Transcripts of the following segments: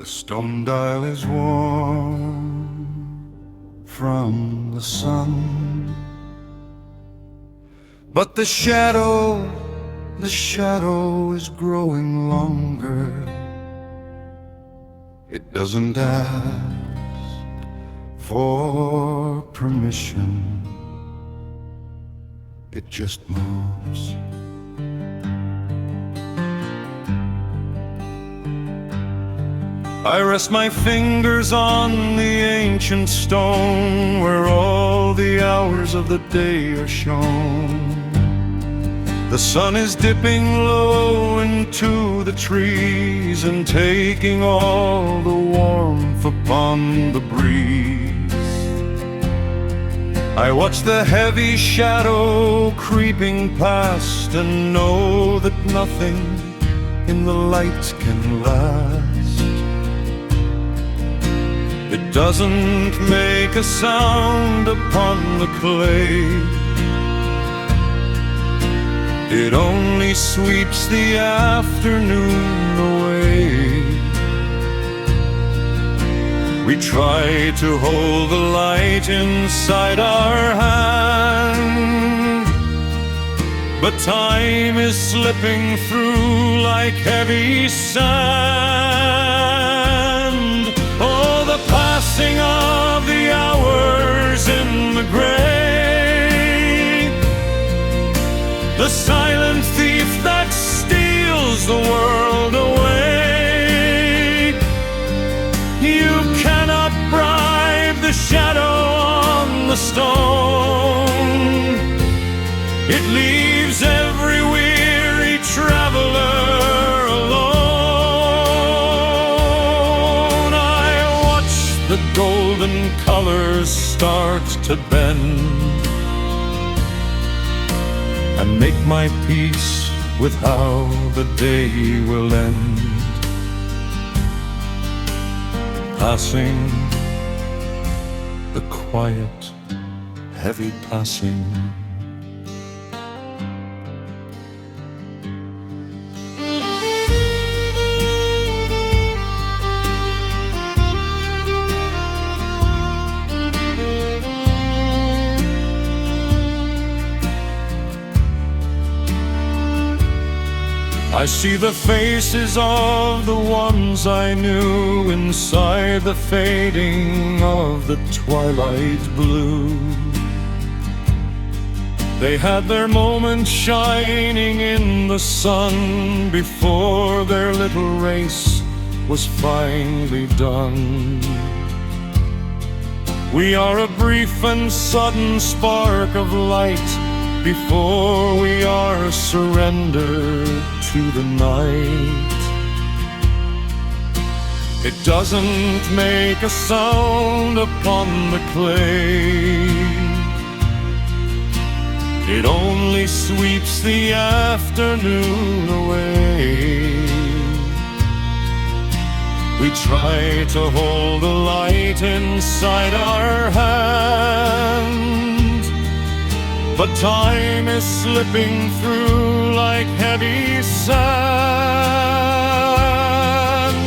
The stone dial is warm from the sun, but the shadow is growing longer. It doesn't ask for permission, it just moves. I rest my fingers on the ancient stone where all the hours of the day are shown. The sun is dipping low into the trees and taking all the warmth upon the breeze. I watch the heavy shadow creeping past and know that nothing in the light can last. It doesn't make a sound upon the clay. It only sweeps the afternoon away. We try to hold the light inside our hand, but time is slipping through like heavy sand. Oh, the passing of the hours in the grave, the silent thief that steals the world away. You cannot bribe the shadow on the stone. It leaves every weary traveler alone. I watch the golden colors start to bend and make my peace with how the day will end. Passing, the quiet, heavy passing. I see the faces of the ones I knew inside the fading of the twilight blue. They had their moment shining in the sun before their little race was finally done. We are a brief and sudden spark of light before we are surrendered to the night. It doesn't make a sound upon the clay. It only sweeps the afternoon away. We try to hold the light inside our hand, but time is slipping through like heavy sand.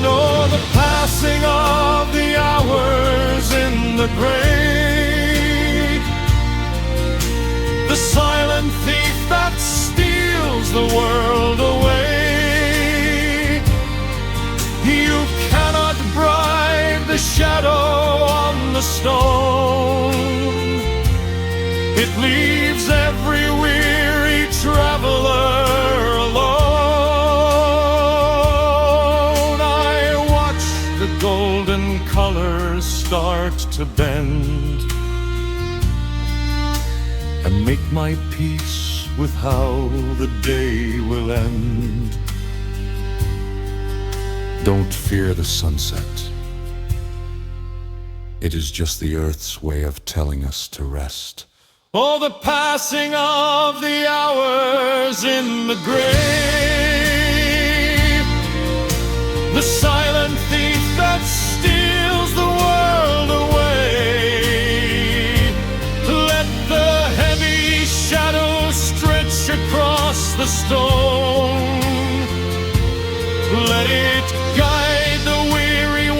Oh, the passing of the hours in the grave, the silent thief that steals the world away. You cannot bribe the shadow on the stone. It leaves every weary traveler alone. I watch the golden colors start to bend and make my peace with how the day will end. Don't fear the sunset. It is just the earth's way of telling us to rest. Oh, the passing of the hours in the grave, the silent thief that steals the world away. Let the heavy shadow stretch across the stone. Let it guide the weary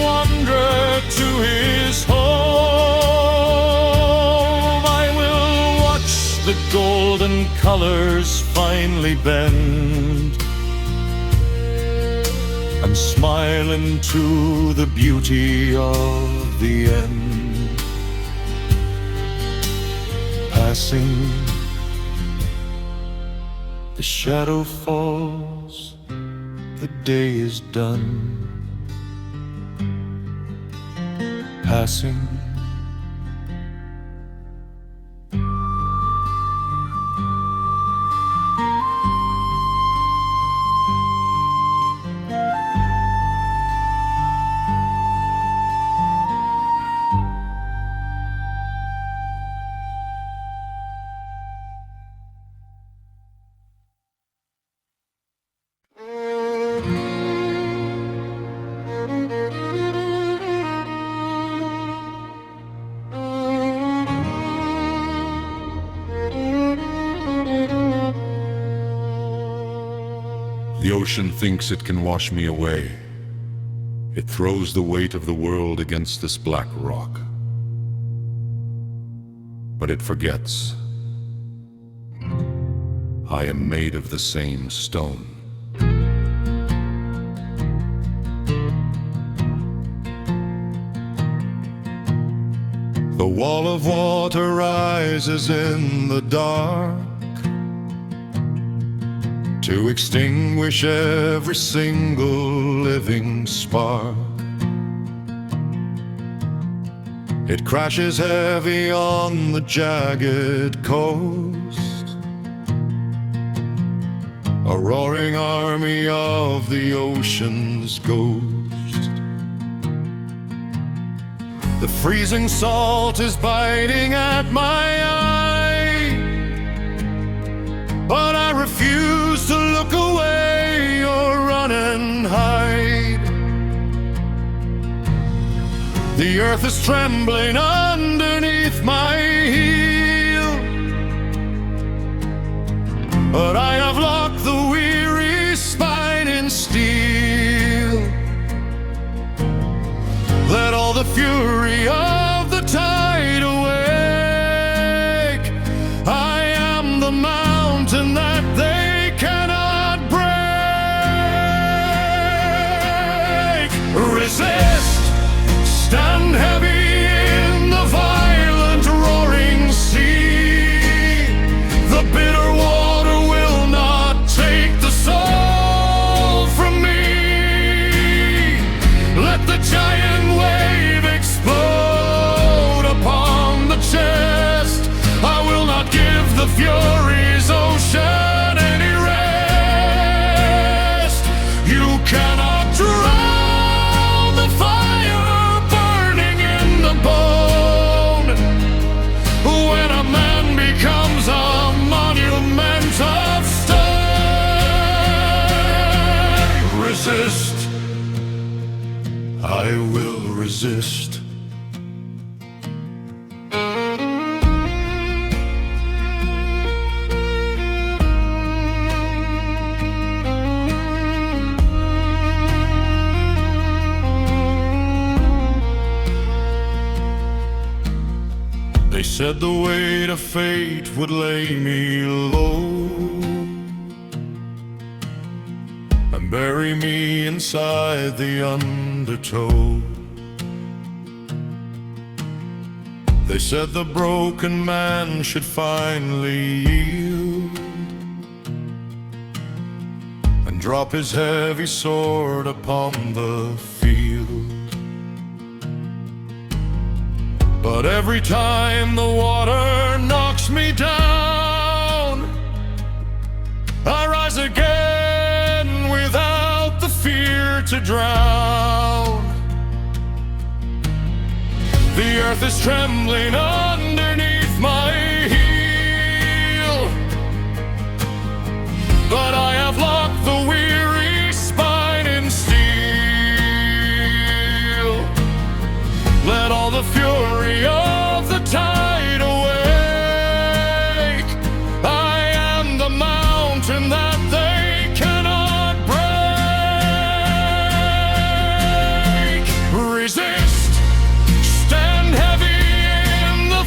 colors finally bend. I'm smiling to the beauty of the end. Passing, the shadow falls, the day is done. Passing, the ocean thinks it can wash me away. It throws the weight of the world against this black rock. But it forgets. I am made of the same stone. The wall of water rises in the dark to extinguish every single living spark. It crashes heavy on the jagged coast, a roaring army of the ocean's ghost. The freezing salt is biting at my eye, but I refuse to look away or run and hide. The earth is trembling underneath my heel, but I have locked the weary spine in steel. Let all the fury of the tide awake. I am the mountain that they cannot break. Resist, stand heavy in the violent roaring sea. The bitter water will not take the soul from me. Let the giant wave explode upon the chest. I will not give the fury's ocean any rest. You cannot drown the fire burning in the bone. When a man becomes a monument of stone, resist, I will resist. They said the weight of fate would lay me low and bury me inside the undertow. They said the broken man should finally yield and drop his heavy sword upon the field. But every time the water knocks me down, I rise again without the fear to drown. The earth is trembling underneath my heel, but I have locked the weary spine in steel. Let all the fury of the tide awake. I am the mountain that they cannot break. Resist, stand heavy in the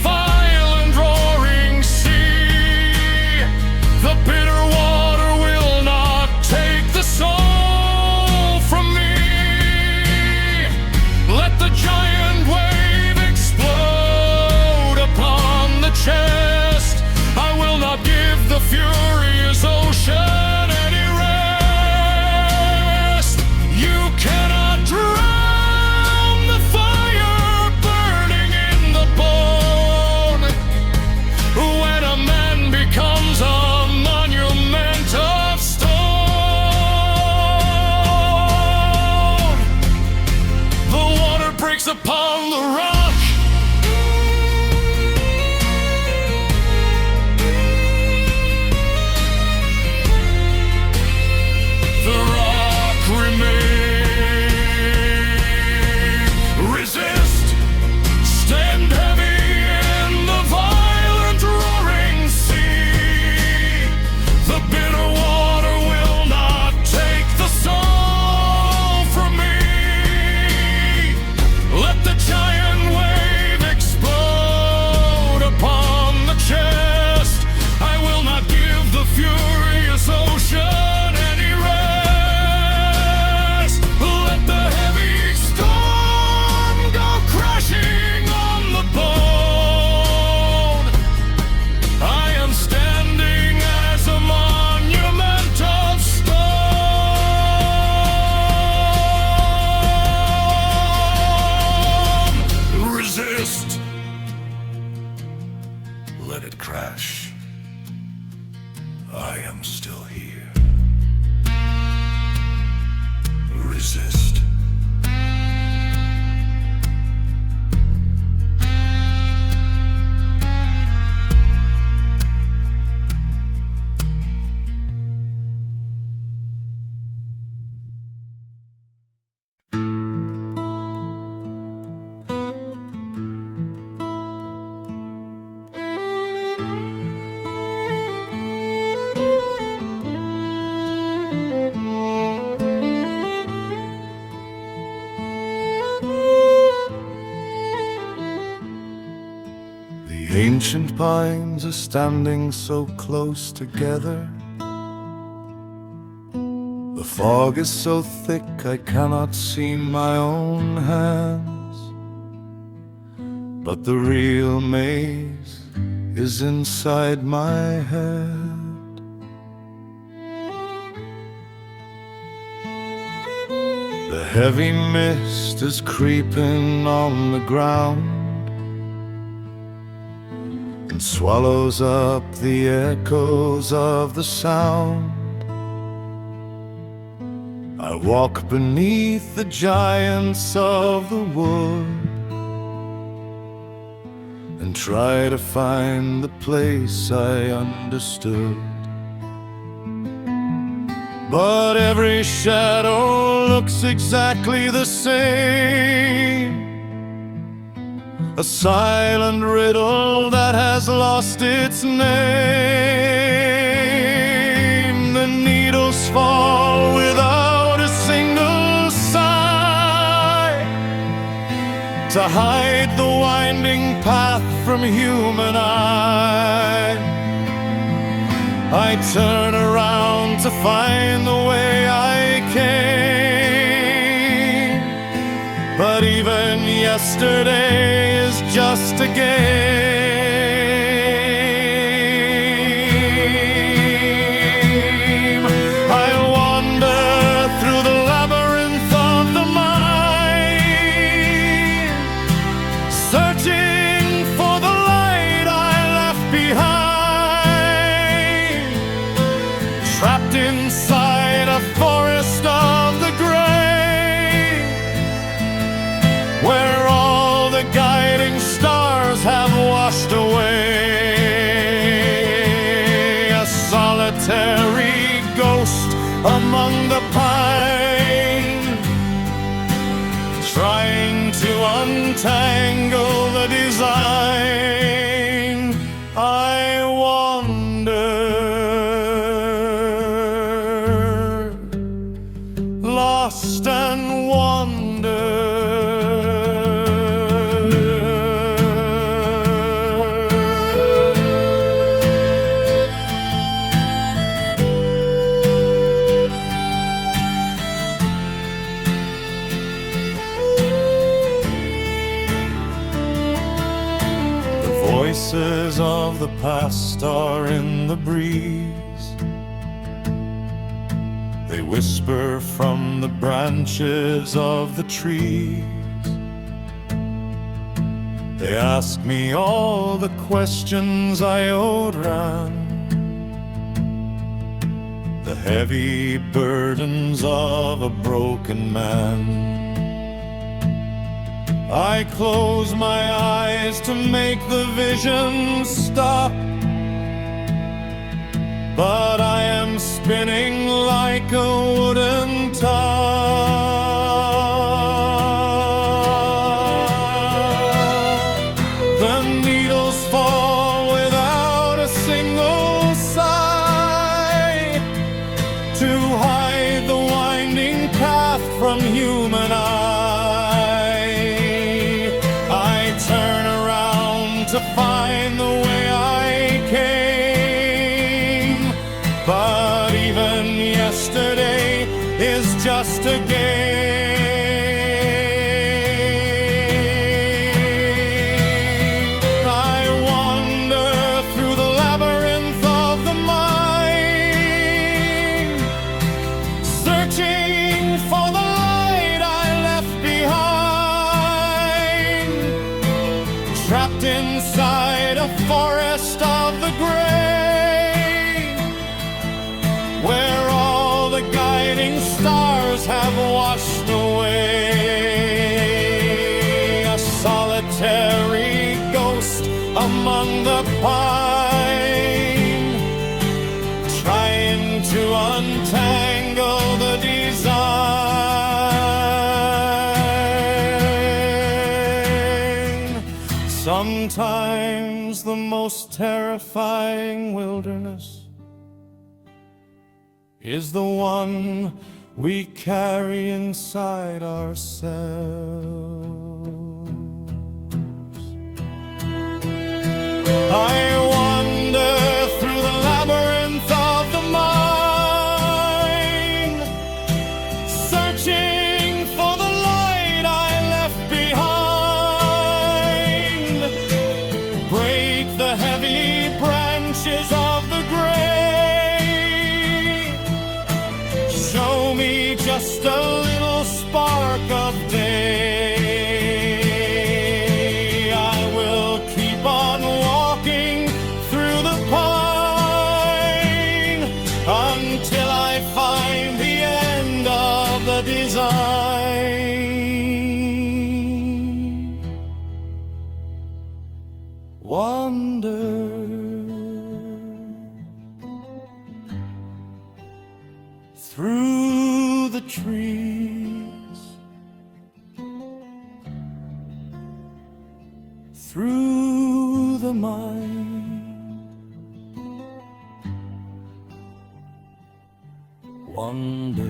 ancient pines are standing so close together. The fog is so thick I cannot see my own hands, but the real maze is inside my head. The heavy mist is creeping on the ground and swallows up the echoes of the sound. I walk beneath the giants of the wood and try to find the place I understood. But every shadow looks exactly the same, a silent riddle that has lost its name. The needles fall without a single sigh to hide the winding path from human eye. I turn around to find the way I came, but even yesterday is just a game. I wander through the labyrinth of the mind, searching for the light I left behind, trapped inside a forest of the gray, where all the guiding stars have washed away. A solitary ghost among the pine, trying to untangle the design. I wander, lost and wonder. The voices of the past are in the breeze. They whisper from the branches of the trees. They ask me all the questions I owed ran, the heavy burdens of a broken man. I close my eyes to make the vision stop, but I am spinning like a wooden top. The needles fall without a single sigh to hide the winding path from human eye. I turn around to find the way I came, but even yesterday is just a game. I wander through the labyrinth of the mind, searching for the light I left behind, trapped inside a forest of the gray, where all the guiding stars have washed away. A solitary ghost among the pine, trying to untangle the design. Sometimes the most terrifying wilderness is the one we carry inside ourselves. I wander through the labyrinth of the mind, searching for the light I left behind. Break the heavy branches of the gray, show me just a little spark of day. Wander through the trees, through the mind. Wander.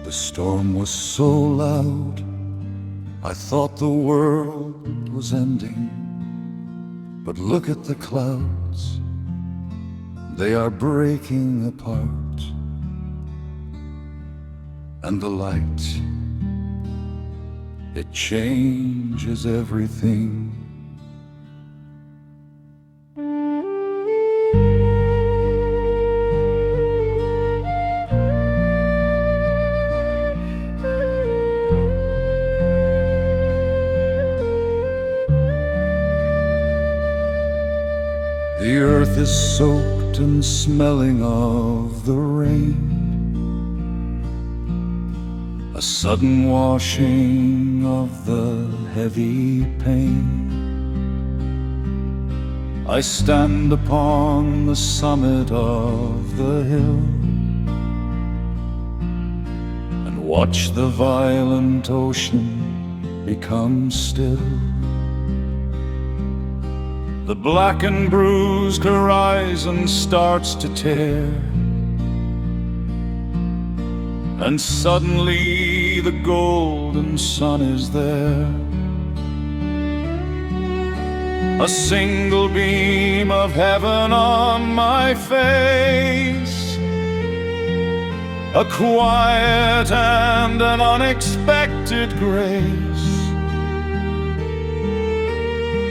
The storm was so loud, I thought the world was ending. But look at the clouds, they are breaking apart. And the light, it changes everything. The earth is soaked and smelling of the rain, a sudden washing of the heavy pain. I stand upon the summit of the hill and watch the violent ocean become still. The black and bruised horizon starts to tear, and suddenly the golden sun is there. A single beam of heaven on my face, a quiet and an unexpected grace.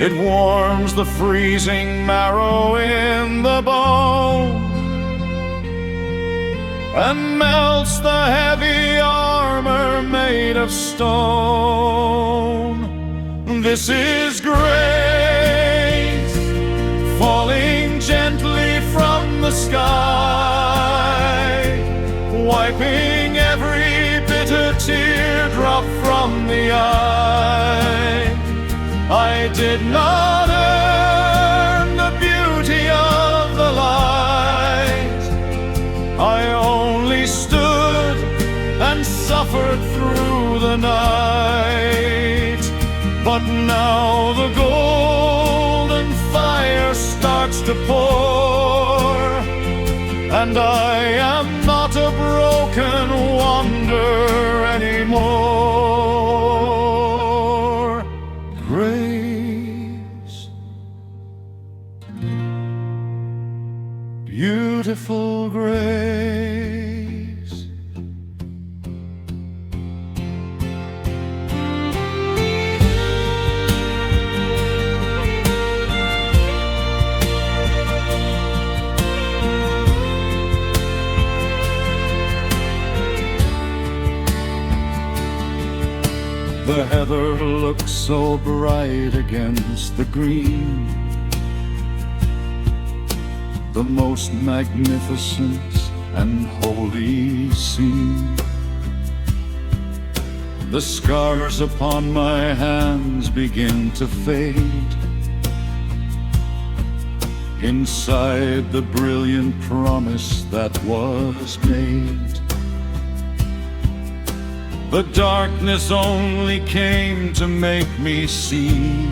It warms the freezing marrow in the bone and melts the heavy armor made of stone. This is grace, falling gently from the sky, wiping every bitter teardrop from the eye. I did not earn the beauty of the light, I only stood and suffered through the night. But now the golden fire starts to pour, and I am not a broken wanderer anymore. Grace, beautiful grace. The heather looks so bright against the green, the most magnificent and holy scene. The scars upon my hands begin to fade, inside the brilliant promise that was made. The darkness only came to make me see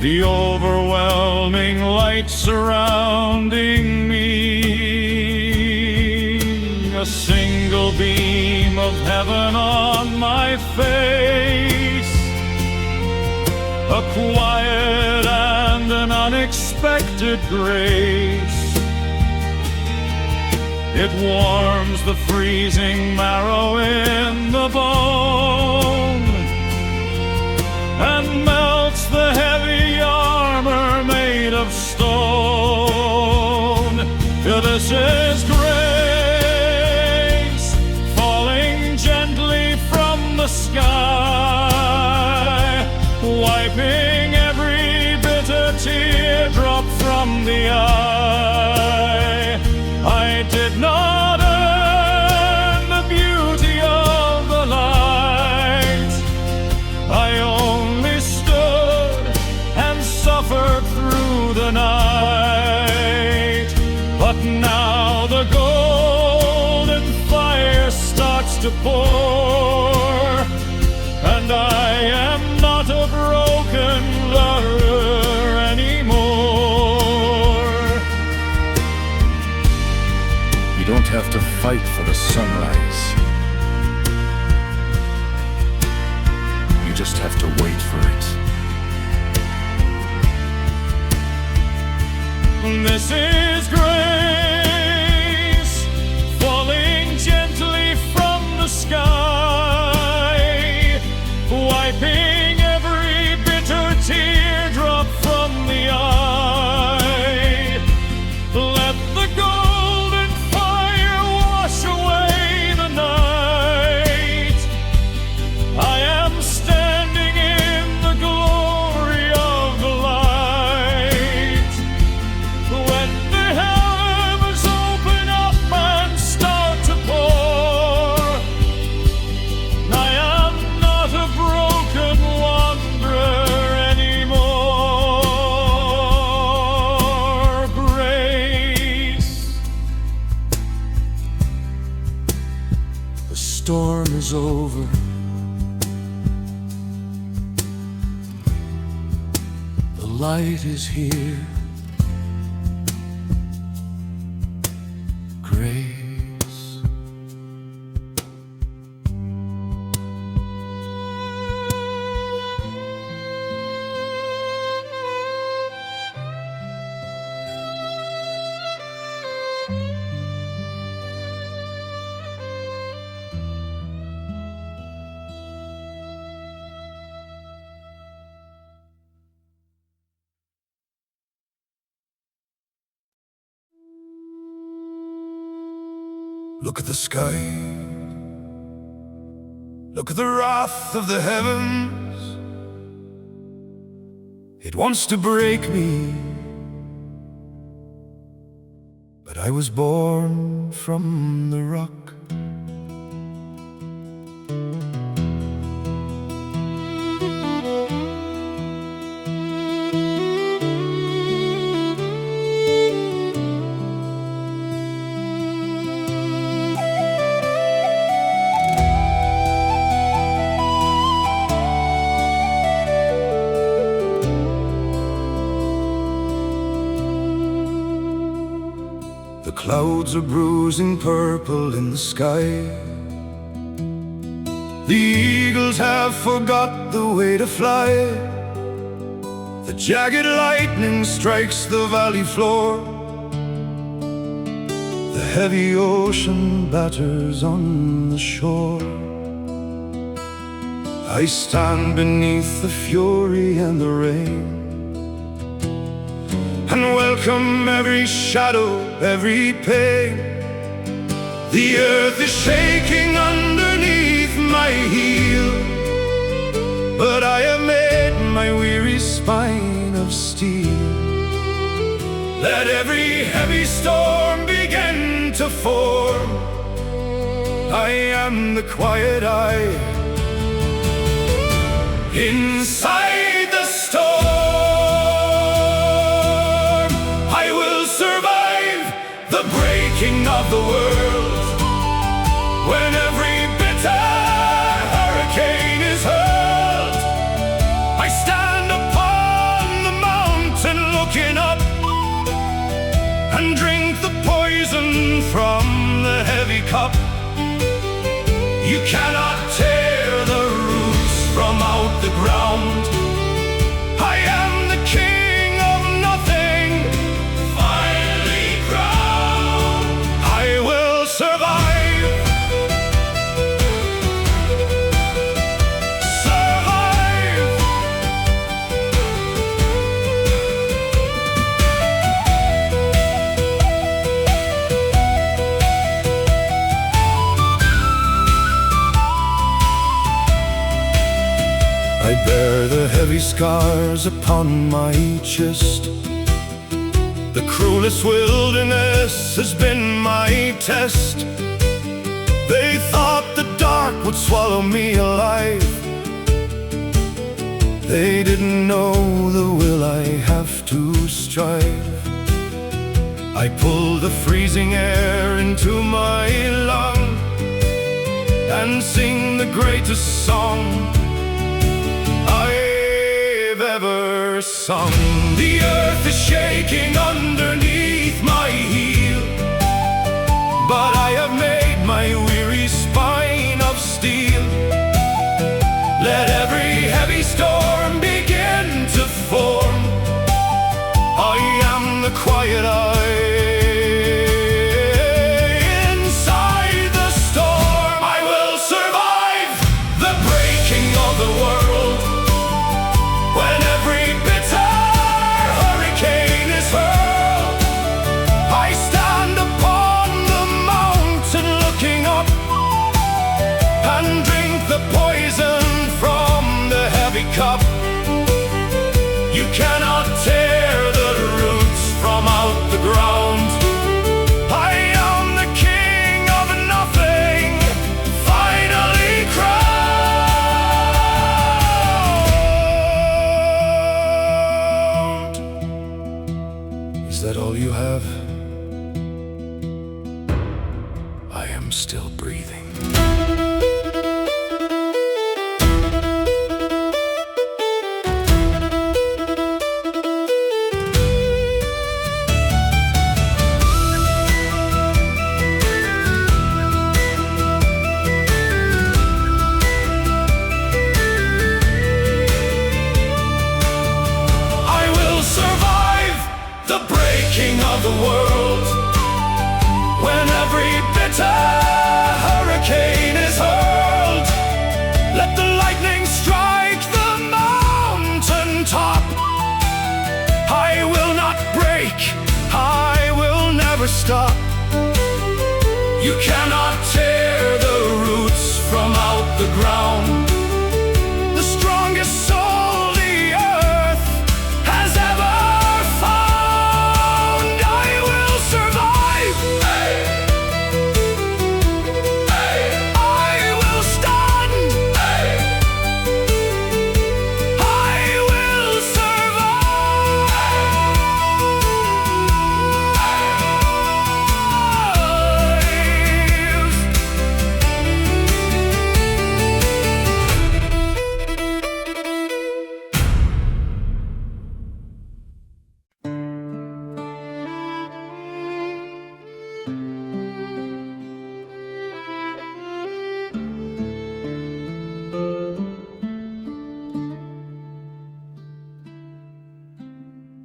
the overwhelming light surrounding me. A single beam of heaven on my face, a quiet and an unexpected grace. It warms the freezing marrow in the bone and melts the heavy armor made of stone. Yeah, this is grace falling gently from the sky, wiping every bitter teardrop from the eye. I did not earn the beauty of the light. I only stood and suffered through the night. But now the golden fire starts to pour, and I am not a broken lover anymore. You don't have to fight for the sunrise. You just have to wait for it. This is grace falling gently from the sky, wiping every bitter teardrop from the eye. Let the golden fire wash away the night. I am standing in the glory of the light. When the heavens open up and start to pour, I am not a broken wanderer anymore. Grace. The storm is over. The light is here. Grace. Look at the sky. Look at the wrath of the heavens. It wants to break me, but I was born from the rock. The clouds are bruising purple in the sky. The eagles have forgot the way to fly. The jagged lightning strikes the valley floor. The heavy ocean batters on the shore. I stand beneath the fury and the rain, and welcome every shadow, every pain. The earth is shaking underneath my heel, but I have made my weary spine of steel. Let every heavy storm begin to form. I am the quiet eye inside the storm. the world. When every bitter hurricane is hurled, I stand upon the mountain looking up and drink the poison from the heavy cup. You cannot tear the roots from out the ground. I am the king of nothing, finally crowned. I will survive. Survive. I bear the heavy scars upon my chest. The cruelest wilderness has been my test. They thought the dark would swallow me alive. They didn't know the will I have to strive. I pull the freezing air into my lung and sing the greatest song I've ever sung. The earth is shaking underneath my heel, but I have made my weary spine of steel. Let every heavy storm begin to form. I am the quiet eye inside the storm. I will survive the breaking of the world. When every bitter hurricane is hurled, I stand upon the mountain looking up and drink the poison from the heavy cup. You cannot tear the roots from out the ground. I am the king of nothing, finally crowned. Is that all you have? I am still breathing. The breaking of the world. When every bitter hurricane is hurled, let the lightning strike the mountain top. I will not break, I will never stop. You cannot tear the roots from out the ground. The strongest soul the earth has ever found. I will survive. I will stand. I will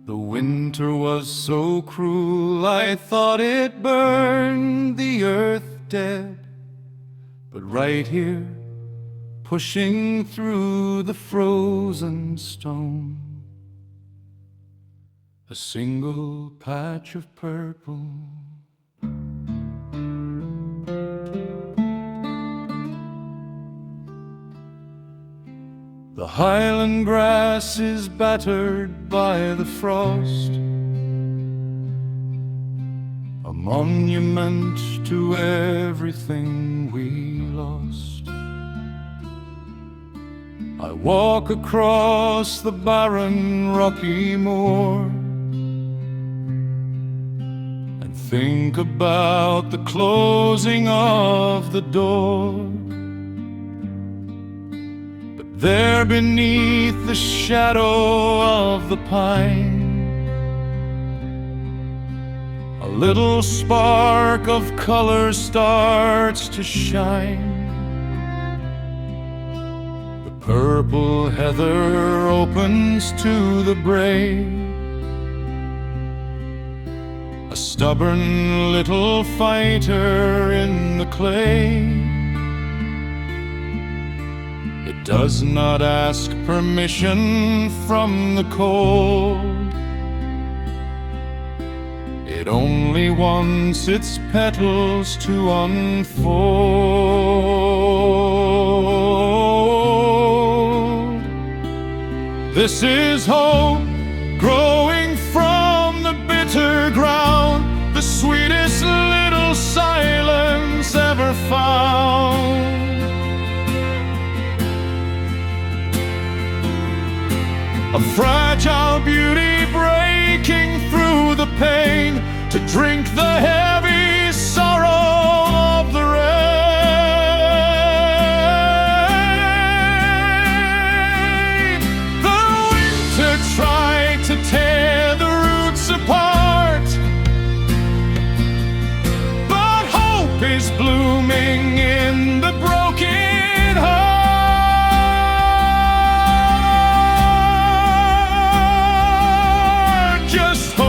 The winter was so cruel, I thought it burned the earth dead. But right here, pushing through the frozen stone, a single patch of purple. The highland grass is battered by the frost, a monument to everything we lost. I walk across the barren rocky moor and think about the closing of the door, but there beneath the shadow of the pine, a little spark of color starts to shine. The purple heather opens to the brae, a stubborn little fighter in the clay. It does not ask permission from the cold, it only wants its petals to unfold. This is hope growing from the bitter ground, the sweetest little silence ever found. A fragile beauty breaking through the pain to drink the heavy sorrow of the rain. The winter tried to tear the roots apart, but hope is blooming in the broken heart. Just hope,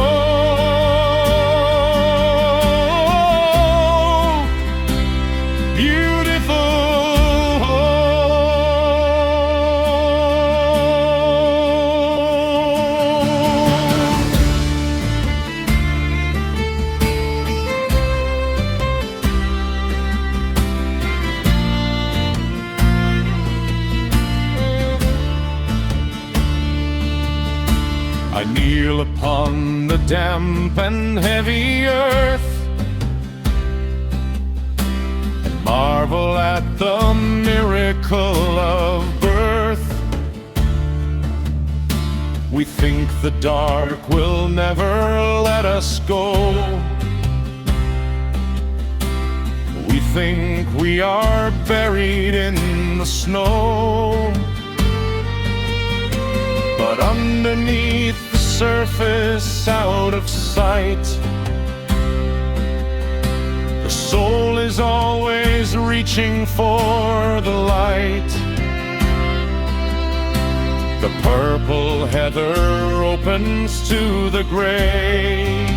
beautiful I kneel upon the damp and heavy earth and marvel at the miracle of birth. We think the dark will never let us go. We think we are buried in the snow, but underneath the surface, out of sight, the soul is always reaching for the light. The purple heather opens to the gray,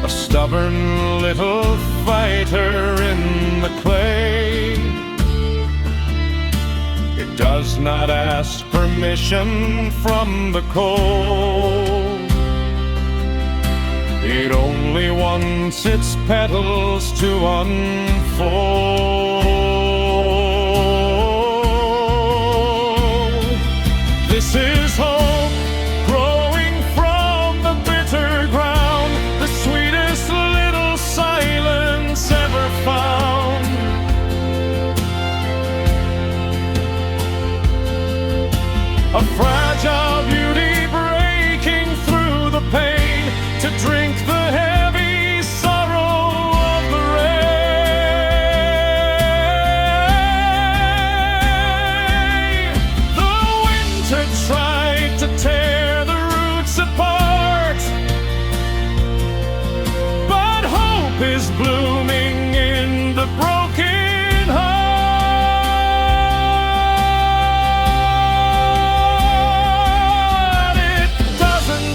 a stubborn little fighter in the clay. It does not ask permission from the cold, it only wants its petals to unfold. This is hope growing from the bitter ground, the sweetest little silence ever found. A fragile beauty breaking through the pain to drink the heavy sorrow of the rain. The winter tried to tear the roots apart, but hope is blooming in the broken heart.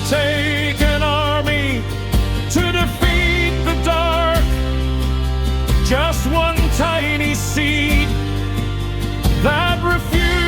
Take an army to defeat the dark, just one tiny seed that refuses